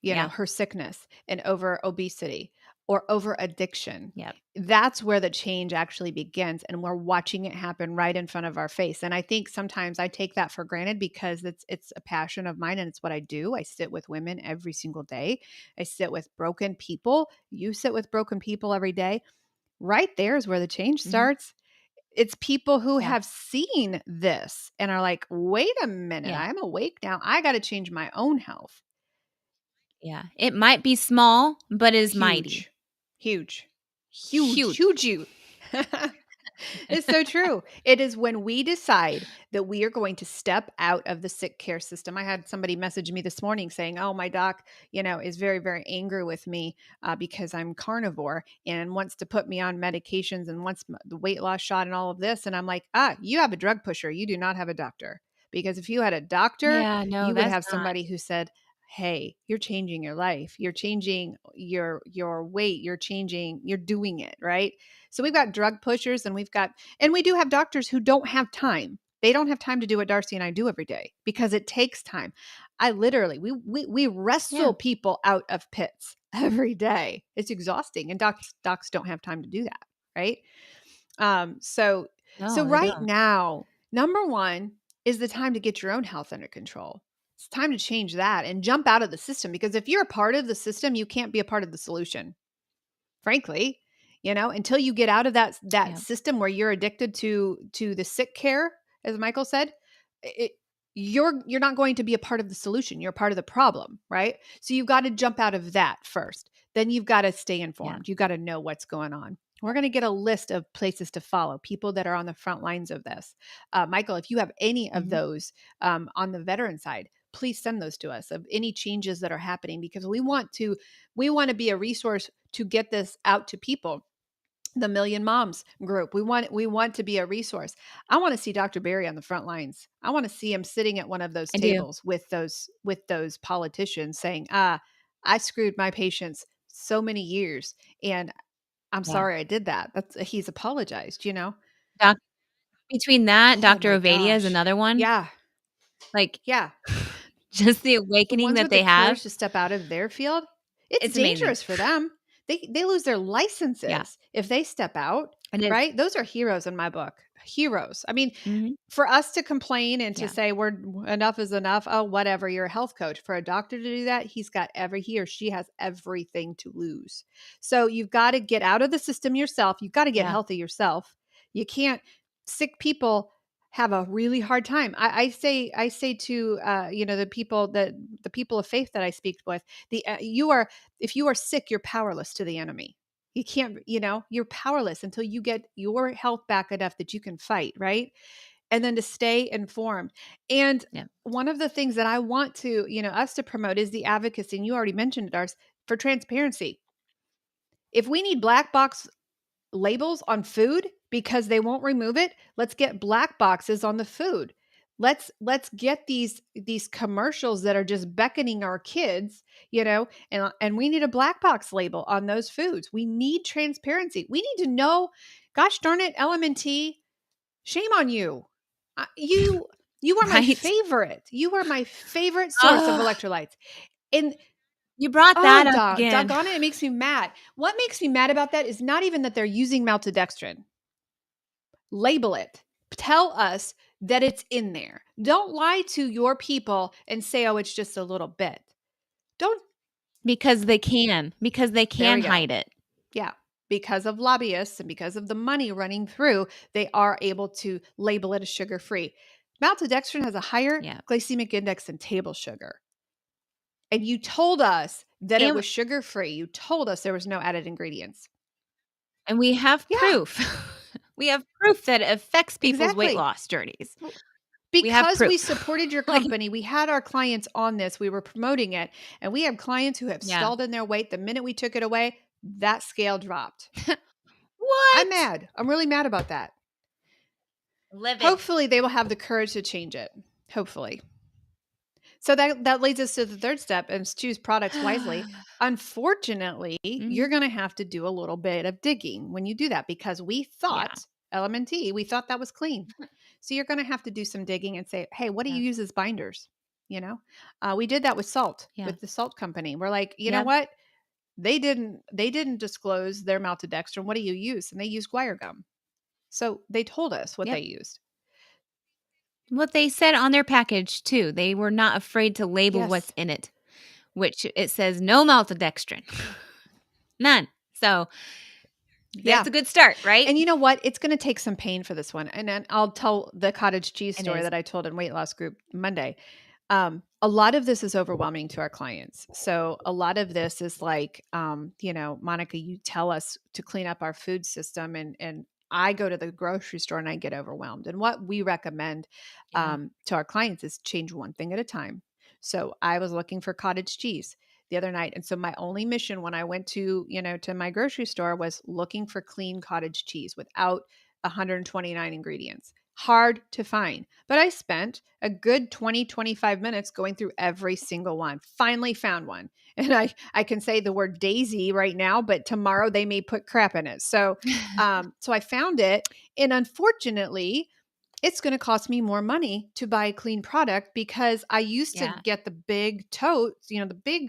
yeah, her sickness and over obesity or over addiction. yep. That's where the change actually begins. And we're watching it happen right in front of our face. And I think sometimes I take that for granted because it's a passion of mine and it's what I do. I sit with women every single day. I sit with broken people. You sit with broken people every day. Right there is where the change Mhm. starts. It's people who Yeah, have seen this and are like, wait a minute, yeah, I'm awake now. I got to change my own health. yeah. It might be small, but is mighty. Huge, huge, huge, Huge. huge. You. It's so true. It is when we decide that we are going to step out of the sick care system. I had somebody message me this morning saying, "Oh, my doc, is very, very angry with me because I'm carnivore and wants to put me on medications and wants the weight loss shot and all of this." And I'm like, you have a drug pusher. You do not have a doctor. Because if you had a doctor, Yeah, no, you would that's have not. somebody who said, hey, you're changing your life, you're changing your weight, you're doing it right. So we've got drug pushers, and we do have doctors who don't have time. They don't have time to do what Darcy and I do every day because it takes time. I literally we Yeah. wrestle people out of pits every day. It's exhausting, and docs don't have time to do that, right? So No, they right don't. now, Number one is the time to get your own health under control. It's time to change that and jump out of the system, because if you're a part of the system, you can't be a part of the solution. Frankly, until you get out of that Yeah. system where you're addicted to the sick care, as Michael said, you're not going to be a part of the solution. You're part of the problem, right? So you've got to jump out of that first. Then you've got to stay informed. You've got to know what's going on. We're going to get a list of places to follow, people that are on the front lines of this. Michael, if you have any of those on the veteran side, please send those to us, of any changes that are happening, because we want to be a resource to get this out to people. The Million Moms group, we want to be a resource. I want to see Dr. Barry on the front lines. I want to see him sitting at one of those I do. tables with those politicians saying, I screwed my patients so many years, and I'm Yeah. sorry I did that. He's apologized, Doc between that, Oh Dr. my Ovadia is gosh. another one. Yeah. Like, Yeah. just the The awakening ones that with the they have, courage to step out of their field, it's it's amazing. dangerous for them. They lose their Yeah. licenses if they step out, It is. right? Those are heroes in my book. Heroes. I mean, Mhm. for us to complain and to Yeah. say enough is enough, oh, whatever, you're a health coach. For a doctor to do that, he or she has everything to lose. So you've got to get out of the system yourself. You've got to get Yeah. healthy yourself. You can't. Sick people have a really hard time. I say to the people of faith that I speak with, if you are sick, you're powerless to the enemy. You can't, you're powerless until you get your health back enough that you can fight, right? And then to stay informed. And Yeah. one of the things that I want to, us to promote is the advocacy, and you already mentioned it, ours, for transparency. If we need black box labels on food because they won't remove it, let's get black boxes on the food. Let's get these commercials that are just beckoning our kids, and we need a black box label on those foods. We need transparency. We need to know, gosh darn it, LMNT, shame on you. You are my Right? favorite. You are my favorite source of Oh, electrolytes. And you brought that up again. doggone it makes me mad. What makes me mad about that is not even that they're using maltodextrin. Label it. Tell us that it's in there. Don't lie to your people and say, oh, it's just a little bit. Don't. Because they can There we go. hide it. Yeah. Because of lobbyists and because of the money running through, they are able to label it as sugar-free. Maltodextrin has a higher glycemic index than table sugar. And you told us that it was sugar-free. You told us there was no added ingredients. And we have proof. We have proof that it affects people's weight Exactly. loss journeys. Because we supported your company, we had our clients on this, we were promoting it, and we have clients who have stalled in their weight. The minute we took it away, that scale dropped. What? I'm mad. I'm really mad about that. Livid. Hopefully they will have the courage to change it. Hopefully. So that leads us to the third step, and choose products wisely. Unfortunately, you're going to have to do a little bit of digging when you do that, because we thought LMNT, we thought that was clean. So you're going to have to do some digging and say, hey, what do you use as binders? We did that with salt, with the salt company. We're like, you know what? They didn't disclose their maltodextrin. What do you use? And they used guar gum. So they told us what they used. What they said on their package too. They were not afraid to label what's in it, which it says no maltodextrin. None. So that's a good start, right? And you know what? It's going to take some pain for this one. And then I'll tell the cottage cheese story that I told in Weight Loss Group Monday. A lot of this is overwhelming to our clients. So a lot of this is like, Monica, you tell us to clean up our food system, and I go to the grocery store and I get overwhelmed. And what we recommend to our clients is change one thing at a time. So I was looking for cottage cheese the other night. And so my only mission when I went to my grocery store was looking for clean cottage cheese without 129 ingredients. Hard to find. But I spent a good 20-25 minutes going through every single one. Finally found one. And I can say the word daisy right now, but tomorrow they may put crap in it. So so I found it. And unfortunately, it's going to cost me more money to buy a clean product, because I used to get the big totes,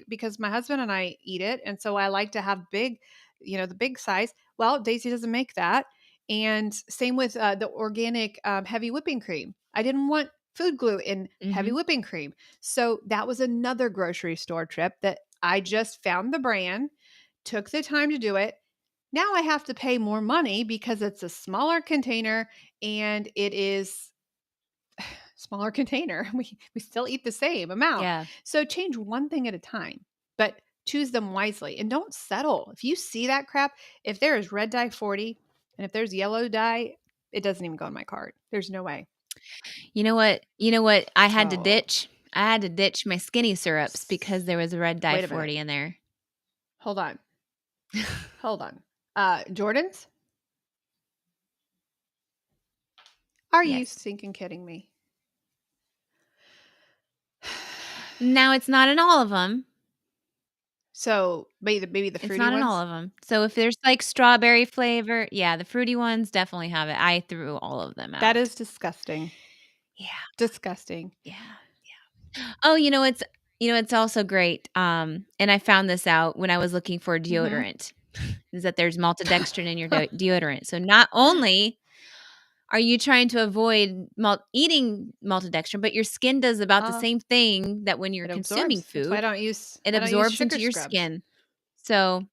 because my husband and I eat it. And so I like to have big, the big size. Well, Daisy doesn't make that. And same with the organic heavy whipping cream. I didn't want food glue in heavy Mhm. whipping cream. So that was another grocery store trip that I just found the brand, took the time to do it. Now I have to pay more money because it's a smaller container and it is smaller container. We still eat the same amount. Yeah. So change one thing at a time, but choose them wisely and don't settle. If you see that crap, if there is red dye 40 and if there's yellow dye, it doesn't even go in my cart. There's no way. You know what? You know what I had to So, ditch? I had to ditch my skinny syrups because there was a red dye wait a minute. 40 in there. Hold on. Hold on. Jordans? Are you Yes. stinking kidding me? Now it's not in all of them. So maybe the It's fruity not in all ones? of them. So if there's, like, strawberry flavor, yeah, the fruity ones definitely have it. I threw all of them That out. is disgusting. Yeah, Disgusting. yeah, yeah. Oh, it's also great, and I found this out when I was looking for Hmm. deodorant, is that there's maltodextrin in your deodorant. So not only are you trying to avoid eating maltodextrin, but your skin does about the uh, same thing that when you're it consuming absorbs. That's why food, it I don't use absorbs sugar into your scrubs. skin. So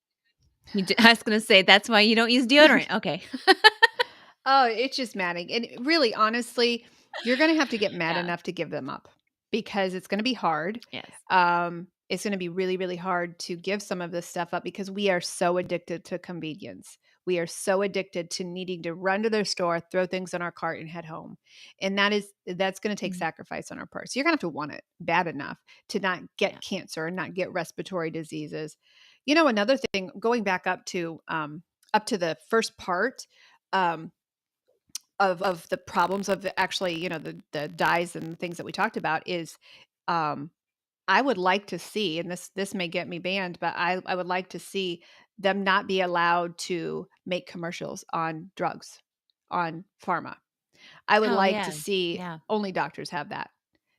I was gonna say that's why you don't use deodorant. Okay. Oh, it's just maddening. And really, honestly, you're going to have to get mad Yeah. enough to give them up because it's going to be hard. Yes. It's going to be really, really hard to give some of this stuff up because we are so addicted to convenience. We are so addicted to needing to run to the store, throw things in our cart, and head home. And that's going to take Mhm. sacrifice on our part. So you're going to have to want it bad enough to not Yeah. get cancer and not get respiratory diseases. You know, another thing, going back up to the first part. Um, of the problems of actually, the dyes and the things that we talked about is, um, I would like to see, and this may get me banned, but I would like to see them not be allowed to make commercials on drugs, on pharma. I would Oh, like to yeah. see Yeah. only doctors have that.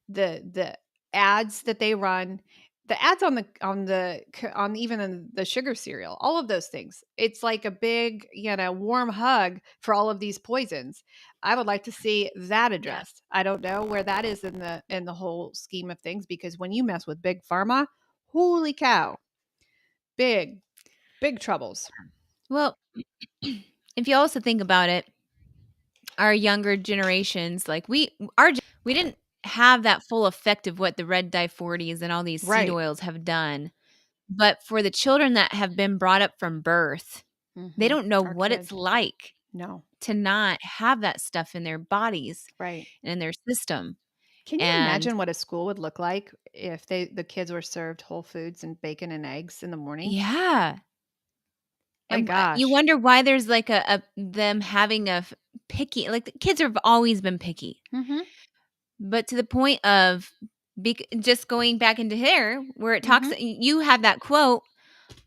The ads that they run, the ads on even in the sugar cereal, all of those things. It's like a big, warm hug for all of these poisons. I would like to see that Yeah. addressed. I don't know where that is in the whole scheme of things because when you mess with big pharma, holy cow, big big troubles. Well, if you also think about it, our younger generations, like we didn't have that full effect of what the red dye 40s and all these seed Right. oils have done. But for the children that have been brought up from birth, they Mhm. don't know Our what it's kids. like No. to not have that stuff in their bodies Right. and in their system. Can you And imagine what a school would look like if the kids were served Whole Foods and bacon and eggs in the morning? yeah, My and you gosh. wonder why there's like a them having a picky, like the kids have always been picky, Mhm. but to the point of just going back into here where it talks, Mhm. you have that quote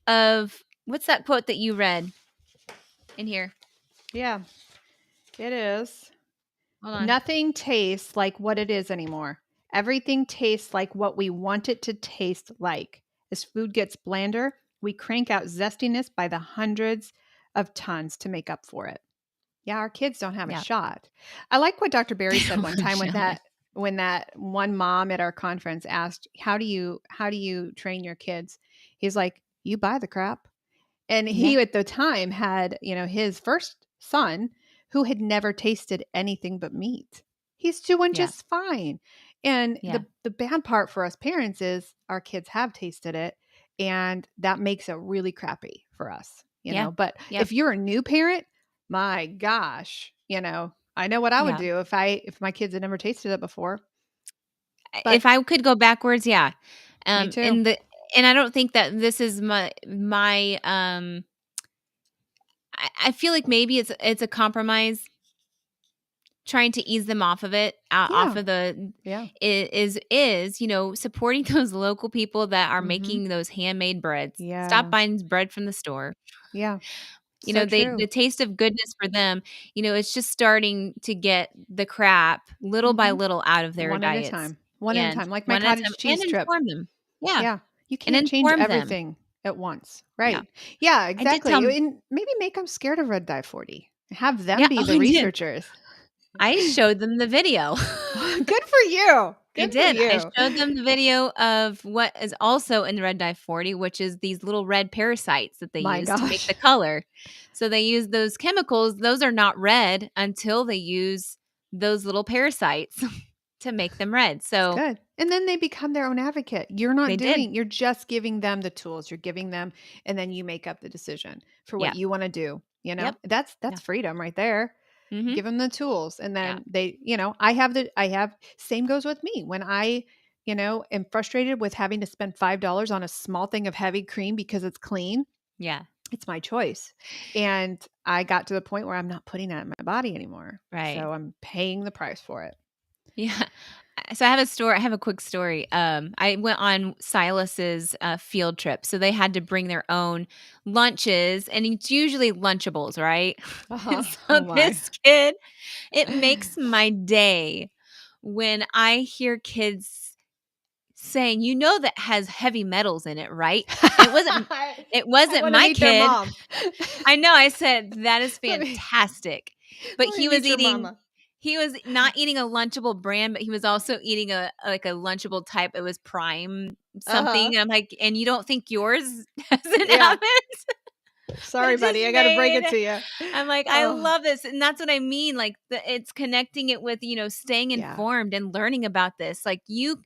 of what's that quote that you read in here? Yeah, it is. Hold on. Nothing tastes like what it is anymore. Everything tastes like what we want it to taste like. As food gets blander, we crank out zestiness by the hundreds of tons to make up for it. Yeah, our kids don't have a Yeah. shot. I like what Dr. They Barry said don't one have a time shot. when that one mom at our conference asked, "How do you train your kids?" He's like, "You buy the crap." And Yeah, he at the time had, his first son who had never tasted anything but meat. He's doing yeah, just fine. And yeah, the bad part for us parents is our kids have tasted it and that makes it really crappy for us. yeah, But yep, if you're a new parent, my gosh, I know what I would yeah. do if my kids had never tasted it before. But If I could go backwards, yeah. me too. And I don't think that this is I feel like maybe it's a compromise trying to ease them off of it, off Yeah. of the Yeah. supporting those local people that are Mhm. making those handmade breads. Stop Yeah. buying bread from the store. Yeah. So The true. taste of goodness for them, it's just starting to get the crap little by Mhm. little out of their One at a diets, time. One at a and time, like my one at a time, cottage and cheese trip. inform them. Yeah, Yeah, you and can't change inform them. everything at once, Yeah. right. Yeah, I did tell exactly, 'em and maybe make them scared of red dye 40. Have them Yeah, be oh, the I did. researchers. I showed them the video. Good for you. I Good for did. I you. showed them the video of what is also in Red Dye 40, which is these little red parasites that they My use to make gosh. the color. So they use those chemicals. Those are not red until they use those little parasites to make them red. It's So good. And then they become their own advocate. they did. You're just giving them the tools. You're giving them, and then you make up the decision for what Yeah. you want to do. You know, Yep. Yeah. that's freedom right there. Mhm. Give them the tools. And Yeah. then I have, same goes with me. When I, am frustrated with having to spend $5 on a small thing of heavy cream because it's clean, Yeah. it's my choice. And I got to the point where I'm not putting that in my body anymore. Right. So I'm paying the price for it. Yeah. So I have a story. I have a quick story. I went on Silas's field trip, so they had to bring their own lunches, and it's usually Lunchables, right? And Uh-huh. so Oh my. this kid, it makes my day when I hear kids saying, "You know that has heavy metals in it, right?" And it wasn't. It I wasn't want to my meet their kid. mom. I know. I said that is let me fantastic, but let me meet your mama. he was not eating a Lunchable brand, but he was also eating a like a Lunchable type. It was Prime Uh-huh. something. And I'm like, and you don't think yours doesn't Yeah. have it? But Sorry, it just buddy. I got to break made it to you. I'm like, I Oh, love this, and that's what I mean, like, it's connecting it with, staying yeah. informed and learning about this, like, you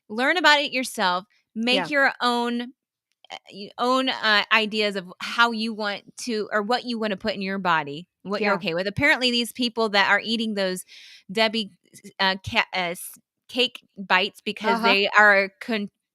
learn about it yourself, make Yeah. your own ideas of how you want to or what you wanna put in your body, what you're Yeah. okay with. Apparently, these people that are eating those Debbie, ca cake bites because Uh-huh.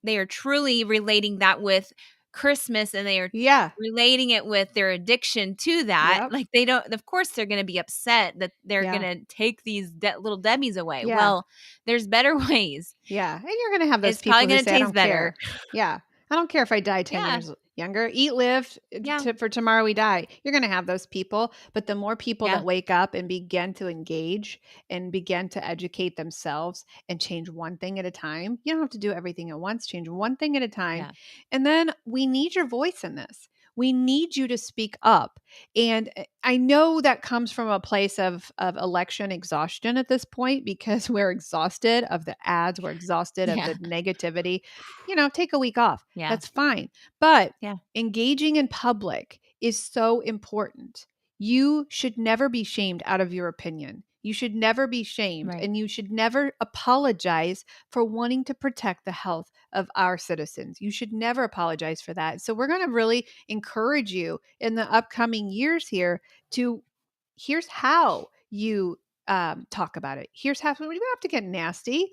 they are truly relating that with Christmas, and they are Yeah. relating it with their addiction to that. Yep. Like, they don't of course, they're gonna be upset that they're Yeah. gonna take these little Debbies away. Yeah. Well, there's better ways. Yeah. And you're going to have those It's probably people who gonna say, I taste don't better. care. Yeah. I don't care if I die 10 Yeah, years younger. Eat, live yeah, for tomorrow we die. You're going to have those people. But the more people yeah, that wake up and begin to engage and begin to educate themselves and change one thing at a time, you don't have to do everything at once, change one thing at a time. yeah. And then we need your voice in this. We need you to speak up. And I know that comes from a place of election exhaustion at this point because we're exhausted of the ads, we're exhausted of Yeah, the negativity. Take a week off. yeah, That's fine. But yeah, engaging in public is so important. You should never be shamed out of your opinion. You should never be shamed, right. and you should never apologize for wanting to protect the health of our citizens. You should never apologize for that. So, we're going to really encourage you in the upcoming years here to here's how you talk about it. Here's how we don't have to get nasty,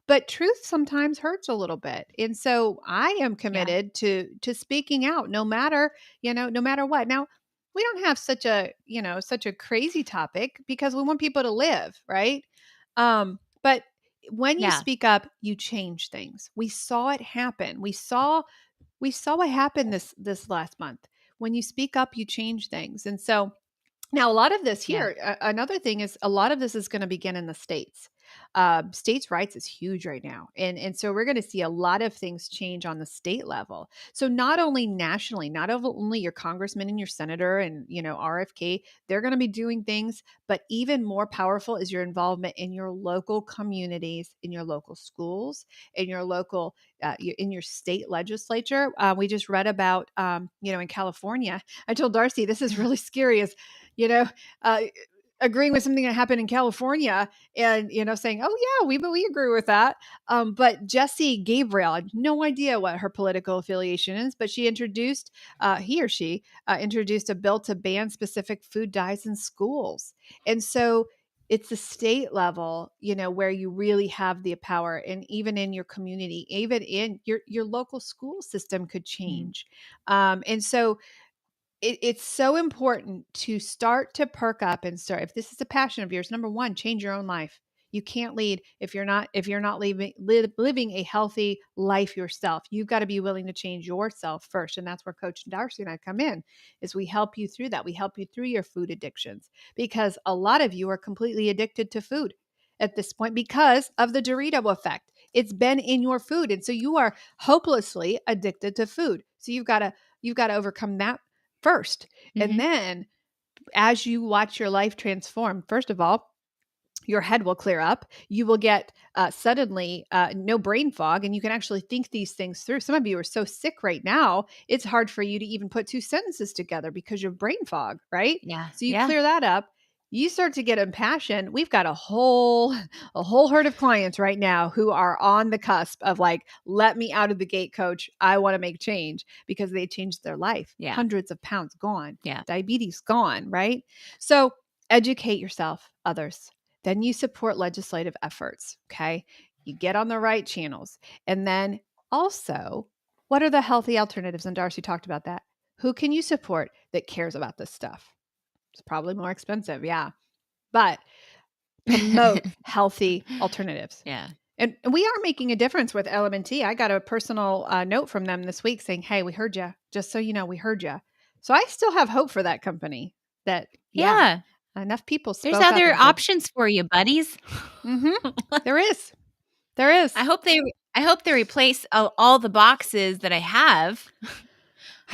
but truth sometimes hurts a little bit. And so I am Yeah, committed to speaking out no matter what. Now, we don't have such a crazy topic because we want people to live, right? But when you yeah, speak up, you change things. We saw it happen. We saw what happened this last month. When you speak up, you change things. And so now, a lot of this yeah, here, another thing is a lot of this is going to begin in the states. States' rights is huge right now, and so we're going to see a lot of things change on the state level. So not only nationally, not only your congressman and your senator and RFK, they're going to be doing things, but even more powerful is your involvement in your local communities, in your local schools, in your local, in your state legislature. We just read about, in California. I told Darcy this is really scary. Is you know, uh, agreeing with something that happened in California and, saying, oh, yeah, we agree with that. But Jesse Gabriel, I have no idea what her political affiliation is, but he or she introduced a bill to ban specific food dyes in schools. And so it's the state level, where you really have the power. And even in your community, even in your local school system could mhm, change. And so it's so important to start to perk up and start. If this is a passion of yours, number one, change your own life. You can't lead if you're not living a healthy life yourself. You've got to be willing to change yourself first, and that's where Coach Darcy and I come in. Is we help you through that. We help you through your food addictions because a lot of you are completely addicted to food at this point because of the Dorito effect. It's been in your food, and so you are hopelessly addicted to food. So you've got to overcome that first. And mhm, then as you watch your life transform, first of all, your head will clear up. You will get suddenly no brain fog, and you can actually think these things through. Some of you are so sick right now, it's hard for you to even put two sentences together because you have brain fog, right? Yeah. So you Yeah. clear that up. You start to get impassioned. We've got a whole herd of clients right now who are on the cusp of like, let me out of the gate, coach. I want to make change because they changed their life. Yeah. Hundreds of pounds gone. Yeah. Diabetes gone, right? So educate yourself, others. Then you support legislative efforts, okay? You get on the right channels. And then also, what are the healthy alternatives? And Darcy talked about that. Who can you support that cares about this stuff? It's probably more expensive, yeah. But promote healthy alternatives. Yeah. And we are making a difference with LMNT. I got a personal note from them this week saying, hey, we heard you. Just so you know, we heard you. So I still have hope for that company that, Yeah. enough people spoke There's up other and said, options for you, buddies. There is. There is. I hope they replace all the boxes that I have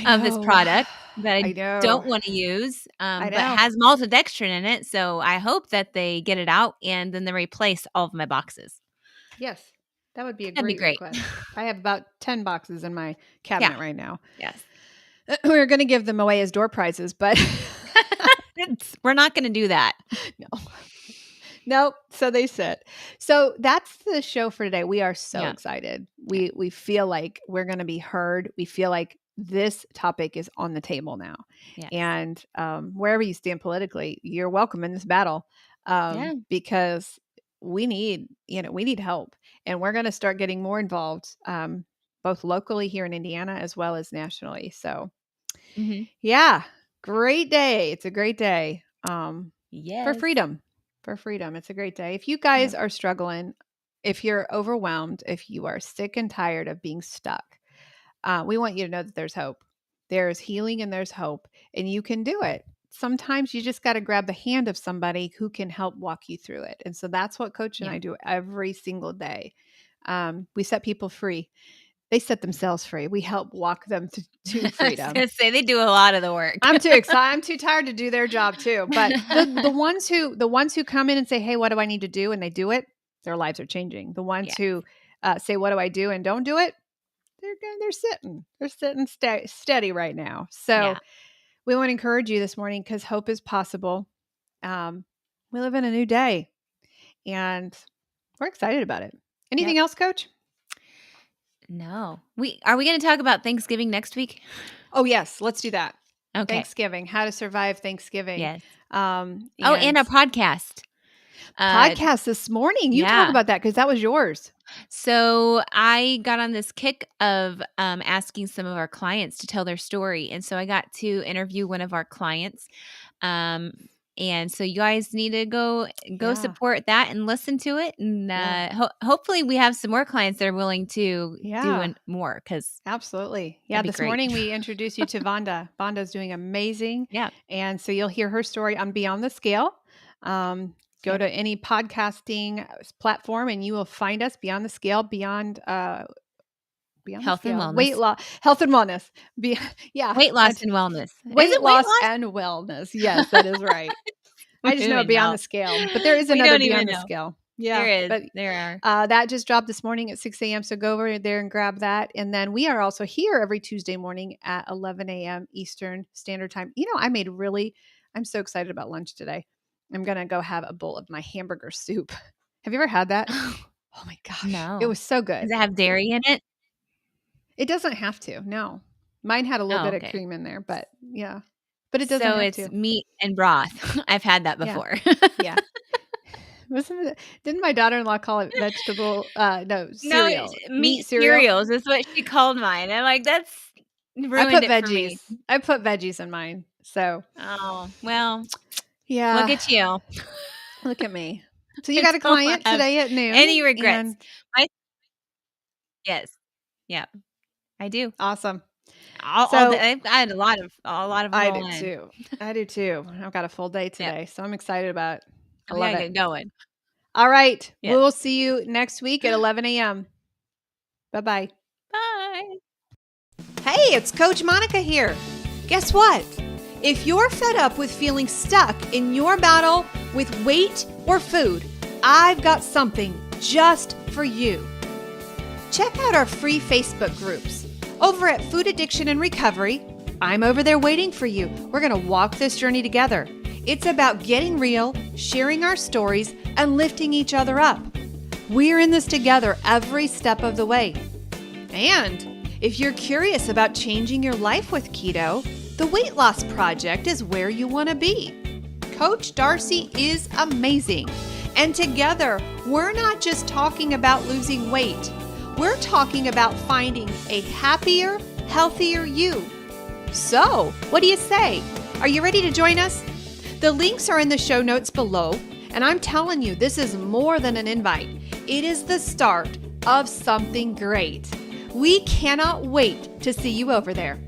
of this product that I don't want to use, but has maltodextrin in it. So I hope that they get it out and then they replace all of my boxes. Yes. That would be a That'd be great great. request. I have about 10 boxes in my cabinet right now. Yes. We were going to give them away as door prizes, but we're not going to do that. No. Nope. So they sit. So that's the show for today. We are so excited. We feel like we're going to be heard. We feel like this topic is on the table now. Yes. And wherever you stand politically, you're welcome in this battle because we need help. And we're going to start getting more involved both locally here in Indiana as well as nationally. So great day. It's a great day for freedom. For freedom. It's a great day. If you guys are struggling, if you're overwhelmed, if you are sick and tired of being stuck, we want you to know that there's hope. There's healing and there's hope, and you can do it. Sometimes you just got to grab the hand of somebody who can help walk you through it. And so that's what Coach and I do every single day. We set people free. They set themselves free. We help walk them to freedom. I was gonna say they do a lot of the work. I'm too excited. I'm too tired to do their job too. But the ones who come in and say, "Hey, what do I need to do?" and they do it, their lives are changing. The ones who say, "What do I do?" and don't do it, they're sitting steady right now. So we want to encourage you this morning because hope is possible. We live in a new day, and we're excited about it. Anything else, Coach? No. Are we going to talk about Thanksgiving next week? Oh, yes. Let's do that. Okay. Thanksgiving, how to survive Thanksgiving. Yes. And a podcast. Podcast this morning. You talk about that because that was yours. So I got on this kick of asking some of our clients to tell their story. And so I got to interview one of our clients. And so you guys need to go support that and listen to it. And hopefully we have some more clients that are willing to do more. Absolutely. Yeah. This morning we introduced you to Vonda. Vonda's doing amazing. Yeah. And so you'll hear her story on Beyond the Scale. Go to any podcasting platform and you will find us. Beyond the Scale, beyond health and wellness. Weight loss, health and wellness. Weight loss and wellness. Weight loss and wellness. Yes, that is right. I just know Beyond the Scale, but there is another Beyond the Scale. Yeah, there is. But there are. That just dropped this morning at 6 a.m. So go over there and grab that. And then we are also here every Tuesday morning at 11 a.m. Eastern Standard Time. I'm so excited about lunch today. I'm going to go have a bowl of my hamburger soup. Have you ever had that? Oh my gosh. No. It was so good. Does it have dairy in it? It doesn't have to. No. Mine had a little bit of cream in there, but yeah. But it doesn't have to. So it's meat and broth. I've had that before. Yeah. Didn't my daughter-in-law call it vegetable? No, cereal. No, meat cereals is what she called mine. I'm like, that's ruined it for me. I put veggies in mine. So. Oh, well. Yeah. Look at you. Look at me. So you got a client today at noon. Any regrets? Yes. Yeah. I do. Awesome. I had a lot of I do too. I've got a full day today, so I'm excited about it. I love it. Get going. All right. Yeah. We'll see you next week at 11 a.m. Bye-bye. Bye. Hey, it's Coach Monica here. Guess what? If you're fed up with feeling stuck in your battle with weight or food, I've got something just for you. Check out our free Facebook groups. Over at Food Addiction and Recovery, I'm over there waiting for you. We're going to walk this journey together. It's about getting real, sharing our stories, and lifting each other up. We're in this together every step of the way. And if you're curious about changing your life with keto, the Weight Loss Project is where you want to be. Coach Darcy is amazing. And together, we're not just talking about losing weight. We're talking about finding a happier, healthier you. So, what do you say? Are you ready to join us? The links are in the show notes below, and I'm telling you, this is more than an invite. It is the start of something great. We cannot wait to see you over there.